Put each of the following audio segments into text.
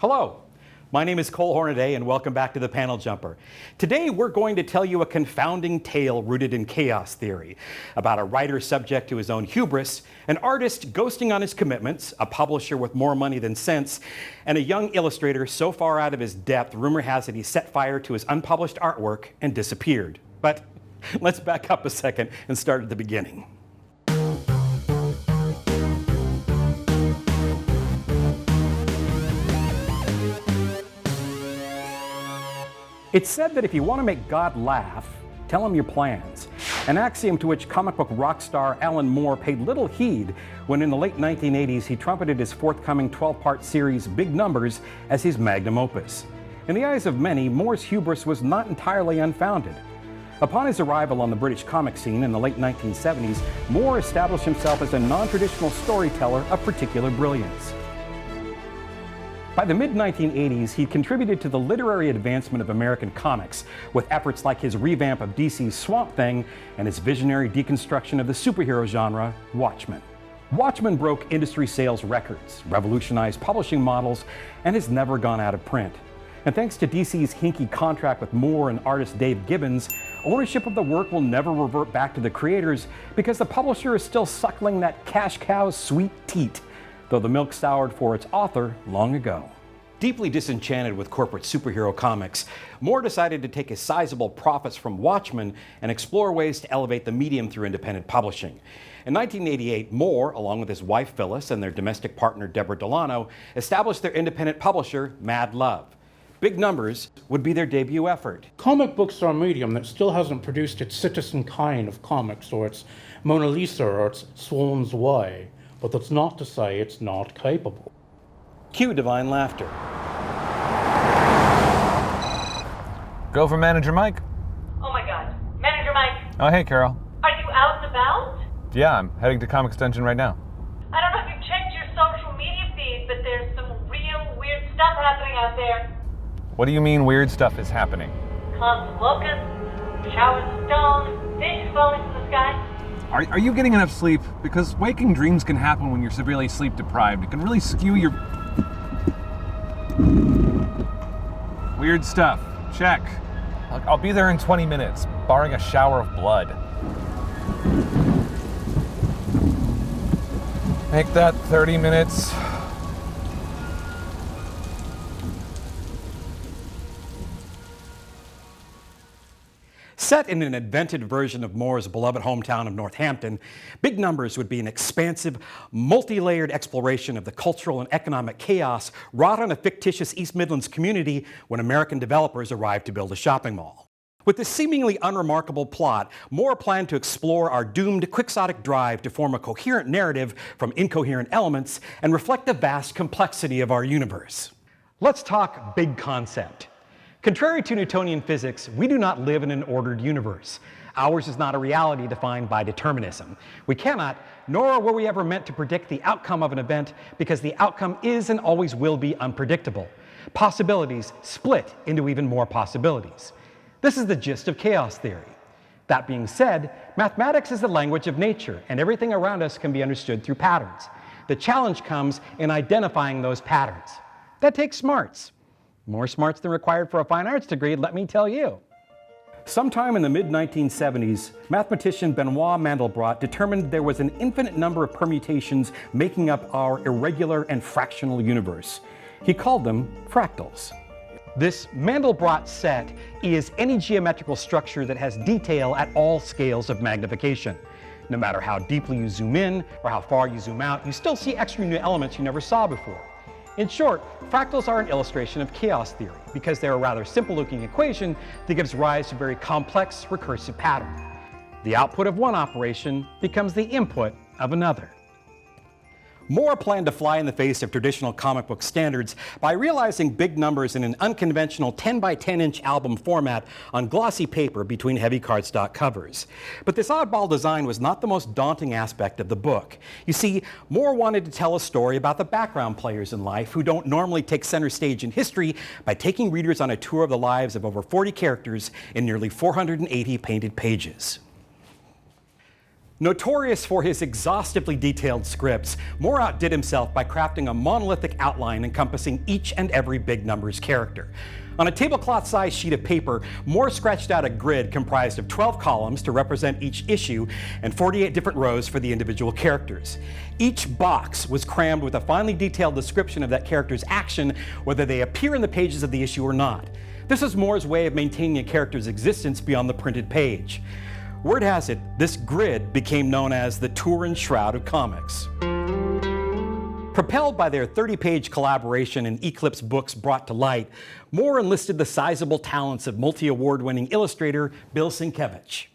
Hello, my name is Cole Hornaday and welcome back to the Panel Jumper. Today we're going to tell you a confounding tale rooted in chaos theory about a writer subject to his own hubris, an artist ghosting on his commitments, a publisher with more money than sense, and a young illustrator so far out of his depth, rumor has it he set fire to his unpublished artwork and disappeared. But let's back up a second and start at the beginning. It's said that if you want to make God laugh, tell him your plans. An axiom to which comic book rock star Alan Moore paid little heed when in the late 1980s he trumpeted his forthcoming 12-part series Big Numbers as his magnum opus. In the eyes of many, Moore's hubris was not entirely unfounded. Upon his arrival on the British comic scene in the late 1970s, Moore established himself as a non-traditional storyteller of particular brilliance. By the mid-1980s, he contributed to the literary advancement of American comics with efforts like his revamp of DC's Swamp Thing and his visionary deconstruction of the superhero genre, Watchmen. Watchmen broke industry sales records, revolutionized publishing models, and has never gone out of print. And thanks to DC's hinky contract with Moore and artist Dave Gibbons, ownership of the work will never revert back to the creators because the publisher is still suckling that cash cow's sweet teat, though the milk soured for its author long ago. Deeply disenchanted with corporate superhero comics, Moore decided to take his sizable profits from Watchmen and explore ways to elevate the medium through independent publishing. In 1988, Moore, along with his wife Phyllis and their domestic partner Deborah Delano, established their independent publisher, Mad Love. Big Numbers would be their debut effort. Comic books are a medium that still hasn't produced its Citizen Kane of comics, or its Mona Lisa, or its Swan's Way. But that's not to say it's not capable. Cue divine laughter. Go for Manager Mike. Oh my God, Manager Mike. Oh, hey, Carol. Are you out and about? Yeah, I'm heading to Comic Extension right now. I don't know if you've checked your social media feed, but there's some real weird stuff happening out there. What do you mean weird stuff is happening? Clumps of locusts, showers of stone, fish falling from the sky. Are you getting enough sleep? Because waking dreams can happen when you're severely sleep deprived. It can really skew your... Weird stuff. Check. I'll be there in 20 minutes, barring a shower of blood. Make that 30 minutes. Set in an invented version of Moore's beloved hometown of Northampton, Big Numbers would be an expansive, multi-layered exploration of the cultural and economic chaos wrought on a fictitious East Midlands community when American developers arrived to build a shopping mall. With this seemingly unremarkable plot, Moore planned to explore our doomed quixotic drive to form a coherent narrative from incoherent elements and reflect the vast complexity of our universe. Let's talk big concept. Contrary to Newtonian physics, we do not live in an ordered universe. Ours is not a reality defined by determinism. We cannot, nor were we ever meant to predict the outcome of an event because the outcome is and always will be unpredictable. Possibilities split into even more possibilities. This is the gist of chaos theory. That being said, mathematics is the language of nature, and everything around us can be understood through patterns. The challenge comes in identifying those patterns. That takes smarts. More smarts than required for a fine arts degree, let me tell you. Sometime in the mid-1970s, mathematician Benoit Mandelbrot determined there was an infinite number of permutations making up our irregular and fractional universe. He called them fractals. This Mandelbrot set is any geometrical structure that has detail at all scales of magnification. No matter how deeply you zoom in or how far you zoom out, you still see extra new elements you never saw before. In short, fractals are an illustration of chaos theory because they're a rather simple-looking equation that gives rise to a very complex recursive pattern. The output of one operation becomes the input of another. Moore planned to fly in the face of traditional comic book standards by realizing Big Numbers in an unconventional 10 by 10 inch album format on glossy paper between heavy cardstock covers. But this oddball design was not the most daunting aspect of the book. You see, Moore wanted to tell a story about the background players in life who don't normally take center stage in history by taking readers on a tour of the lives of over 40 characters in nearly 480 painted pages. Notorious for his exhaustively detailed scripts, Moore outdid himself by crafting a monolithic outline encompassing each and every Big Numbers character. On a tablecloth-sized sheet of paper, Moore scratched out a grid comprised of 12 columns to represent each issue and 48 different rows for the individual characters. Each box was crammed with a finely detailed description of that character's action, whether they appear in the pages of the issue or not. This was Moore's way of maintaining a character's existence beyond the printed page. Word has it, this grid became known as the Turin Shroud of comics. Propelled by their 30-page collaboration in Eclipse books brought to light, Moore enlisted the sizable talents of multi-award-winning illustrator Bill Sienkiewicz.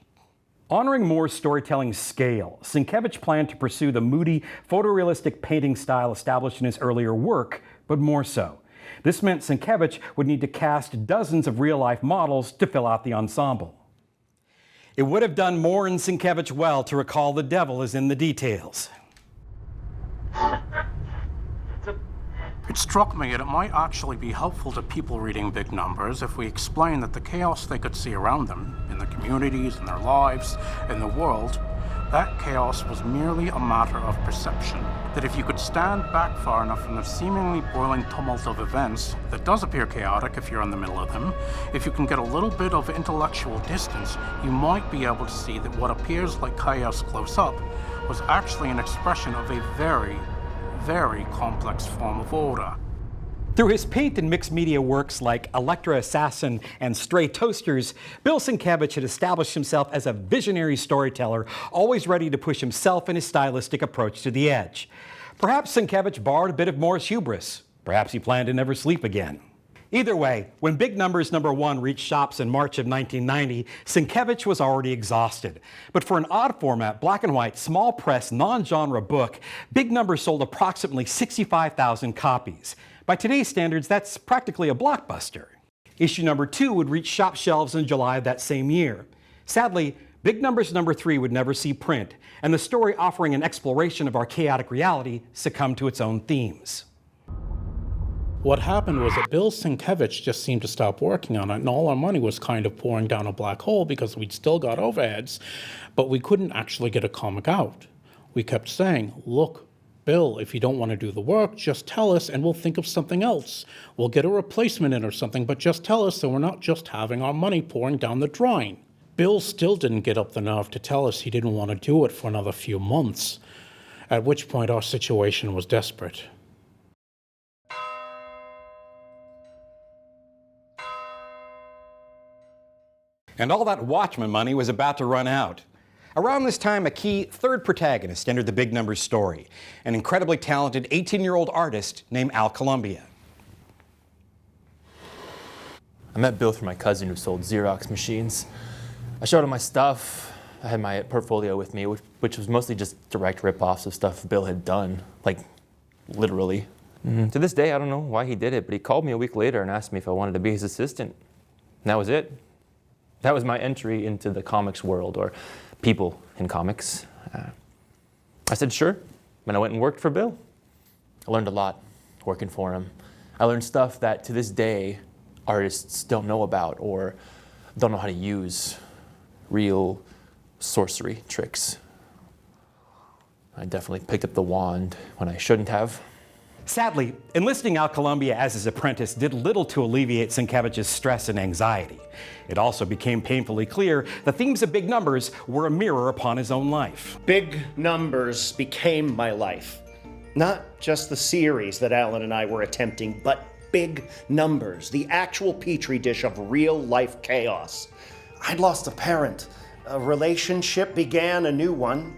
Honoring Moore's storytelling scale, Sienkiewicz planned to pursue the moody, photorealistic painting style established in his earlier work, but more so. This meant Sienkiewicz would need to cast dozens of real-life models to fill out the ensemble. It would have done Moore and Sienkiewicz well to recall the devil is in the details. It struck me that it might actually be helpful to people reading Big Numbers if we explain that the chaos they could see around them, in their communities, in their lives, in the world, that chaos was merely a matter of perception. That if you could stand back far enough from the seemingly boiling tumult of events that does appear chaotic if you're in the middle of them, if you can get a little bit of intellectual distance, you might be able to see that what appears like chaos close up was actually an expression of a very, very complex form of order. Through his paint and mixed media works like Electra Assassin and Stray Toasters, Bill Sienkiewicz had established himself as a visionary storyteller, always ready to push himself and his stylistic approach to the edge. Perhaps Sienkiewicz borrowed a bit of Moore's hubris. Perhaps he planned to never sleep again. Either way, when Big Numbers #1 reached shops in March of 1990, Sienkiewicz was already exhausted. But for an odd format, black and white, small press, non-genre book, Big Numbers sold approximately 65,000 copies. By today's standards, that's practically a blockbuster. Issue #2 would reach shop shelves in July of that same year. Sadly, Big Numbers #3 would never see print, and the story offering an exploration of our chaotic reality succumbed to its own themes. What happened was that Bill Sienkiewicz just seemed to stop working on it, and all our money was kind of pouring down a black hole because we'd still got overheads, but we couldn't actually get a comic out. We kept saying, look, Bill, if you don't want to do the work, just tell us and we'll think of something else. We'll get a replacement in or something, but just tell us so we're not just having our money pouring down the drain. Bill still didn't get up the nerve to tell us he didn't want to do it for another few months, at which point our situation was desperate. And all that Watchmen money was about to run out. Around this time, a key third protagonist entered the Big Numbers story, an incredibly talented 18-year-old artist named Al Columbia. I met Bill through my cousin who sold Xerox machines. I showed him my stuff. I had my portfolio with me, which was mostly just direct rip-offs of stuff Bill had done, like literally. To this day, I don't know why he did it, but he called me a week later and asked me if I wanted to be his assistant. And that was it. That was my entry into the comics world, or people in comics. I said sure, and I went and worked for Bill. I learned a lot working for him. I learned stuff that to this day artists don't know about or don't know how to use. Real sorcery tricks. I definitely picked up the wand when I shouldn't have. Sadly, enlisting Al Columbia as his apprentice did little to alleviate Sienkiewicz's stress and anxiety. It also became painfully clear the themes of Big Numbers were a mirror upon his own life. Big Numbers became my life. Not just the series that Alan and I were attempting, but Big Numbers, the actual petri dish of real-life chaos. I'd lost a parent. A relationship began a new one.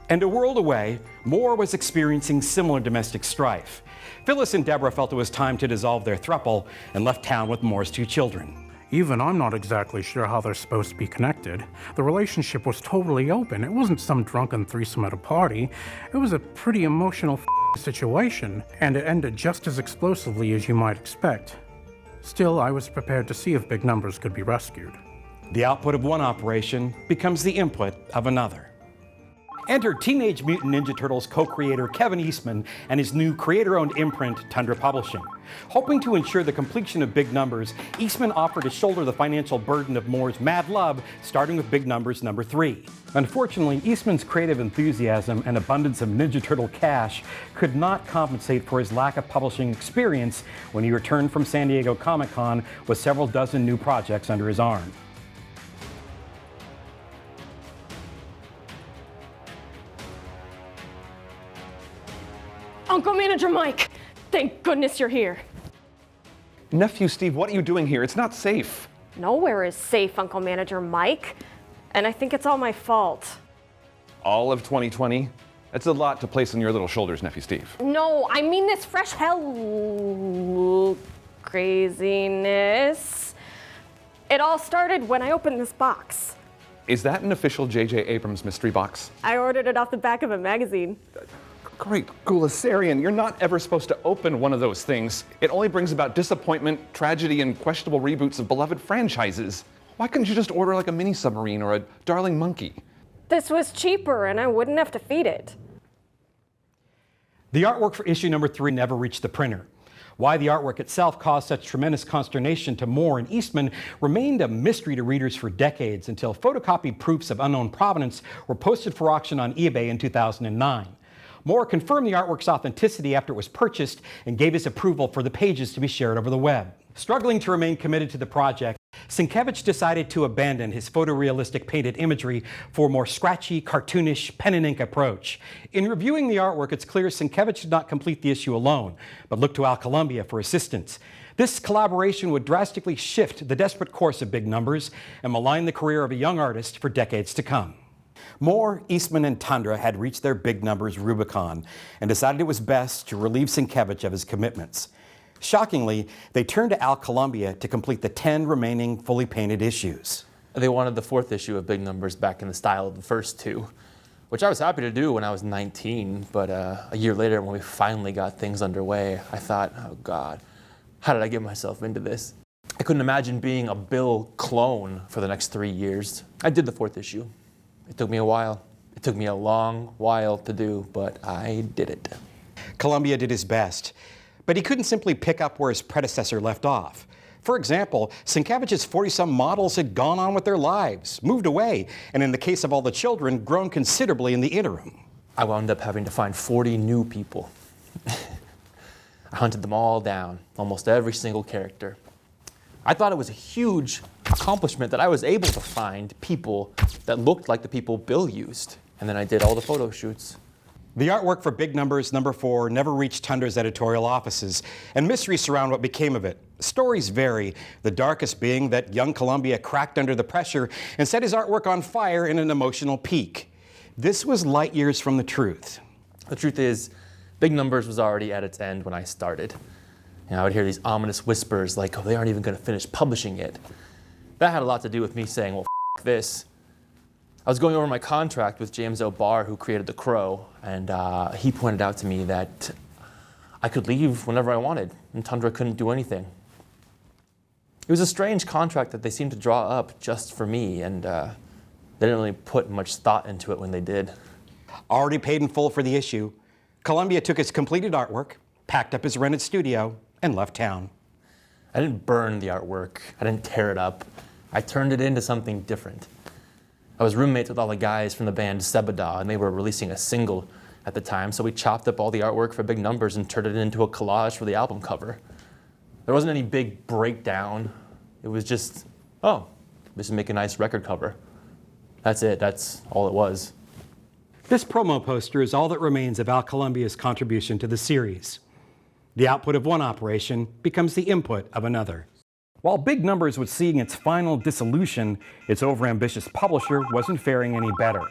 And a world away, Moore was experiencing similar domestic strife. Phyllis and Deborah felt it was time to dissolve their throuple and left town with Moore's 2 children. Even I'm not exactly sure how they're supposed to be connected. The relationship was totally open. It wasn't some drunken threesome at a party. It was a pretty emotional situation, and it ended just as explosively as you might expect. Still, I was prepared to see if Big Numbers could be rescued. The output of one operation becomes the input of another. Enter Teenage Mutant Ninja Turtles co-creator Kevin Eastman and his new creator-owned imprint, Tundra Publishing. Hoping to ensure the completion of Big Numbers, Eastman offered to shoulder the financial burden of Moore's mad love, starting with Big Numbers number 3. Unfortunately, Eastman's creative enthusiasm and abundance of Ninja Turtle cash could not compensate for his lack of publishing experience when he returned from San Diego Comic-Con with several dozen new projects under his arm. Uncle Manager Mike, thank goodness you're here. Nephew Steve, what are you doing here? It's not safe. Nowhere is safe, Uncle Manager Mike. And I think it's all my fault. All of 2020? That's a lot to place on your little shoulders, Nephew Steve. No, I mean this fresh hell craziness. It all started when I opened this box. Is that an official J.J. Abrams mystery box? I ordered it off the back of a magazine. Great Gulasarian, you're not ever supposed to open one of those things. It only brings about disappointment, tragedy, and questionable reboots of beloved franchises. Why couldn't you just order like a mini submarine or a darling monkey? This was cheaper and I wouldn't have to feed it. The artwork for issue number 3 never reached the printer. Why the artwork itself caused such tremendous consternation to Moore and Eastman remained a mystery to readers for decades until photocopied proofs of unknown provenance were posted for auction on eBay in 2009. Moore confirmed the artwork's authenticity after it was purchased and gave his approval for the pages to be shared over the web. Struggling to remain committed to the project, Sienkiewicz decided to abandon his photorealistic painted imagery for a more scratchy, cartoonish, pen and ink approach. In reviewing the artwork, it's clear Sienkiewicz did not complete the issue alone, but looked to Al Columbia for assistance. This collaboration would drastically shift the desperate course of Big Numbers and malign the career of a young artist for decades to come. Moore, Eastman, and Tundra had reached their Big Numbers Rubicon and decided it was best to relieve Sienkiewicz of his commitments. Shockingly, they turned to Al Columbia to complete the 10 remaining fully painted issues. They wanted the 4th issue of Big Numbers back in the style of the first 2, which I was happy to do when I was 19, but a year later when we finally got things underway, I thought, oh God, how did I get myself into this? I couldn't imagine being a Bill clone for the next 3 years. I did the 4th issue. It took me a while. It took me a long while to do, but I did it. Columbia did his best, but he couldn't simply pick up where his predecessor left off. For example, Sienkiewicz's 40-some models had gone on with their lives, moved away, and in the case of all the children, grown considerably in the interim. I wound up having to find 40 new people. I hunted them all down, almost every single character. I thought it was a huge accomplishment that I was able to find people that looked like the people Bill used. And then I did all the photo shoots. The artwork for Big Numbers number 4 never reached Tundra's editorial offices, and mysteries surround what became of it. Stories vary, the darkest being that young Columbia cracked under the pressure and set his artwork on fire in an emotional peak. This was light years from the truth. The truth is, Big Numbers was already at its end when I started. I would hear these ominous whispers like, oh, they aren't even going to finish publishing it. That had a lot to do with me saying, well, f this. I was going over my contract with James O'Barr, who created The Crow, and he pointed out to me that I could leave whenever I wanted, and Tundra couldn't do anything. It was a strange contract that they seemed to draw up just for me, and they didn't really put much thought into it when they did. Already paid in full for the issue, Columbia took his completed artwork, packed up his rented studio, and left town. I didn't burn the artwork. I didn't tear it up. I turned it into something different. I was roommates with all the guys from the band Sebada, and they were releasing a single at the time, so we chopped up all the artwork for Big Numbers and turned it into a collage for the album cover. There wasn't any big breakdown. It was just, oh, this would make a nice record cover. That's it. That's all it was. This promo poster is all that remains of Al Columbia's contribution to the series. The output of one operation becomes the input of another. While Big Numbers was seeing its final dissolution, its overambitious publisher wasn't faring any better.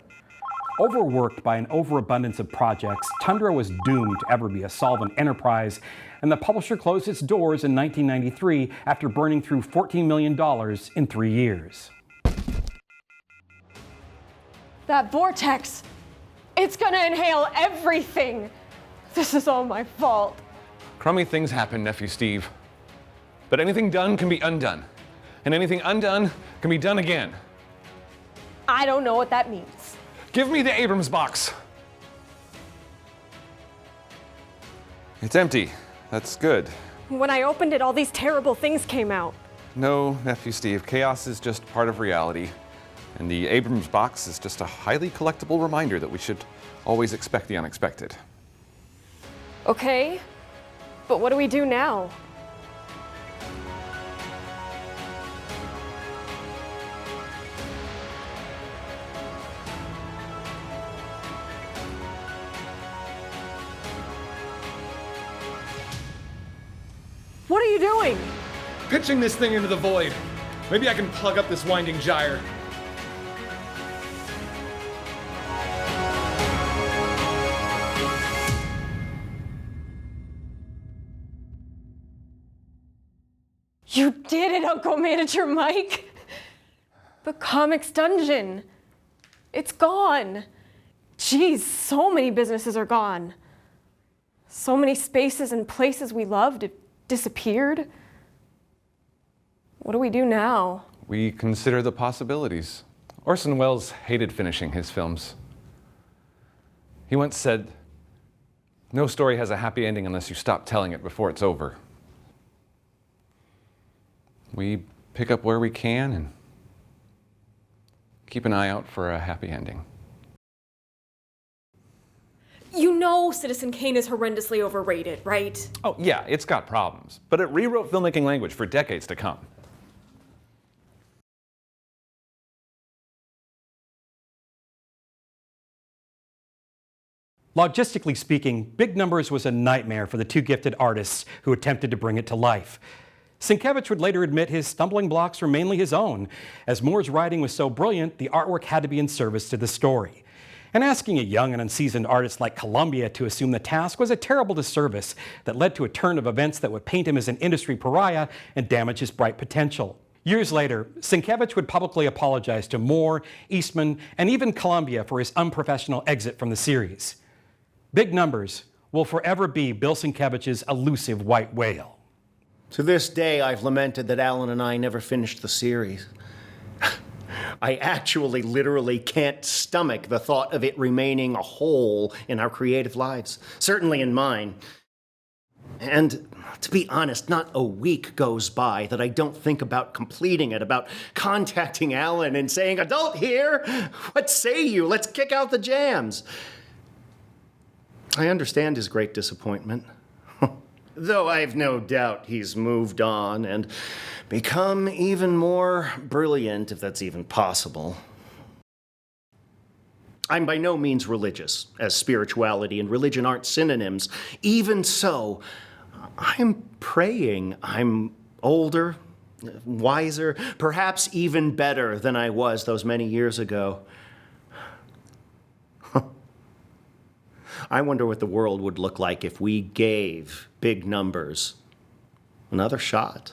Overworked by an overabundance of projects, Tundra was doomed to ever be a solvent enterprise, and the publisher closed its doors in 1993 after burning through $14 million in 3 years. That vortex, it's gonna inhale everything. This is all my fault. Crummy things happen, Nephew Steve. But anything done can be undone. And anything undone can be done again. I don't know what that means. Give me the Abrams box. It's empty. That's good. When I opened it, all these terrible things came out. No, Nephew Steve, chaos is just part of reality. And the Abrams box is just a highly collectible reminder that we should always expect the unexpected. Okay, but what do we do now? What are you doing? Pitching this thing into the void. Maybe I can plug up this winding gyre. You did it, Uncle Manager Mike. The comics dungeon. It's gone. Geez, so many businesses are gone. So many spaces and places we loved have disappeared. What do we do now? We consider the possibilities. Orson Welles hated finishing his films. He once said, "No story has a happy ending unless you stop telling it before it's over." We pick up where we can and keep an eye out for a happy ending. You know Citizen Kane is horrendously overrated, right? Oh, yeah, it's got problems, but it rewrote filmmaking language for decades to come. Logistically speaking, Big Numbers was a nightmare for the two gifted artists who attempted to bring it to life. Sienkiewicz would later admit his stumbling blocks were mainly his own. As Moore's writing was so brilliant, the artwork had to be in service to the story. And asking a young and unseasoned artist like Columbia to assume the task was a terrible disservice that led to a turn of events that would paint him as an industry pariah and damage his bright potential. Years later, Sienkiewicz would publicly apologize to Moore, Eastman, and even Columbia for his unprofessional exit from the series. Big Numbers will forever be Bill Sienkiewicz's elusive white whale. To this day, I've lamented that Alan and I never finished the series. I actually literally can't stomach the thought of it remaining a hole in our creative lives, certainly in mine. And to be honest, not a week goes by that I don't think about completing it, about contacting Alan and saying, "Adult here, what say you? Let's kick out the jams." I understand his great disappointment, though I've no doubt he's moved on and become even more brilliant, if that's even possible. I'm by no means religious, as spirituality and religion aren't synonyms. Even so, I'm praying I'm older, wiser, perhaps even better than I was those many years ago. I wonder what the world would look like if we gave Big Numbers another shot.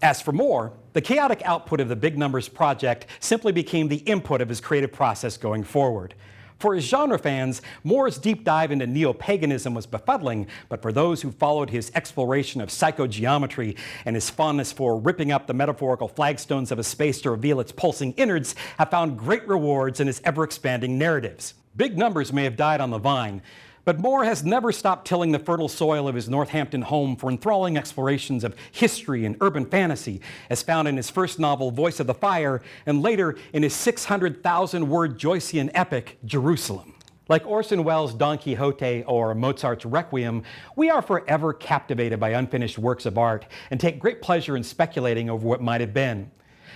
As for Moore, the chaotic output of the Big Numbers project simply became the input of his creative process going forward. For his genre fans, Moore's deep dive into neo-paganism was befuddling, but for those who followed his exploration of psychogeometry and his fondness for ripping up the metaphorical flagstones of a space to reveal its pulsing innards, have found great rewards in his ever-expanding narratives. Big Numbers may have died on the vine, but Moore has never stopped tilling the fertile soil of his Northampton home for enthralling explorations of history and urban fantasy, as found in his first novel, Voice of the Fire, and later in his 600,000-word Joycean epic, Jerusalem. Like Orson Welles' Don Quixote or Mozart's Requiem, we are forever captivated by unfinished works of art and take great pleasure in speculating over what might have been.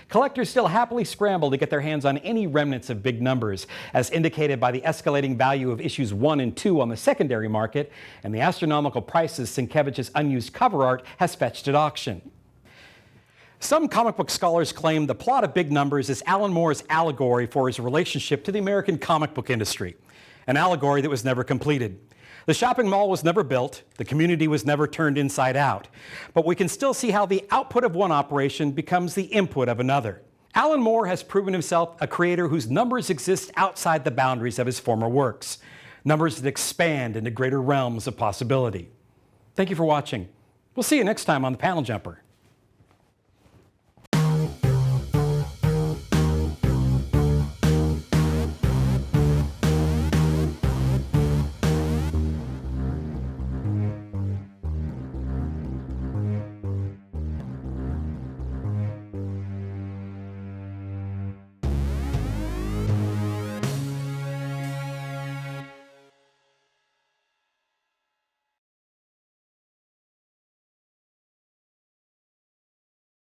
Collectors still happily scramble to get their hands on any remnants of Big Numbers, as indicated by the escalating value of issues 1 and 2 on the secondary market and the astronomical prices Sienkiewicz's unused cover art has fetched at auction. Some comic book scholars claim the plot of Big Numbers is Alan Moore's allegory for his relationship to the American comic book industry, an allegory that was never completed. The shopping mall was never built, the community was never turned inside out, but we can still see how the output of one operation becomes the input of another. Alan Moore has proven himself a creator whose numbers exist outside the boundaries of his former works, numbers that expand into greater realms of possibility. Thank you for watching. We'll see you next time on The Panel Jumper.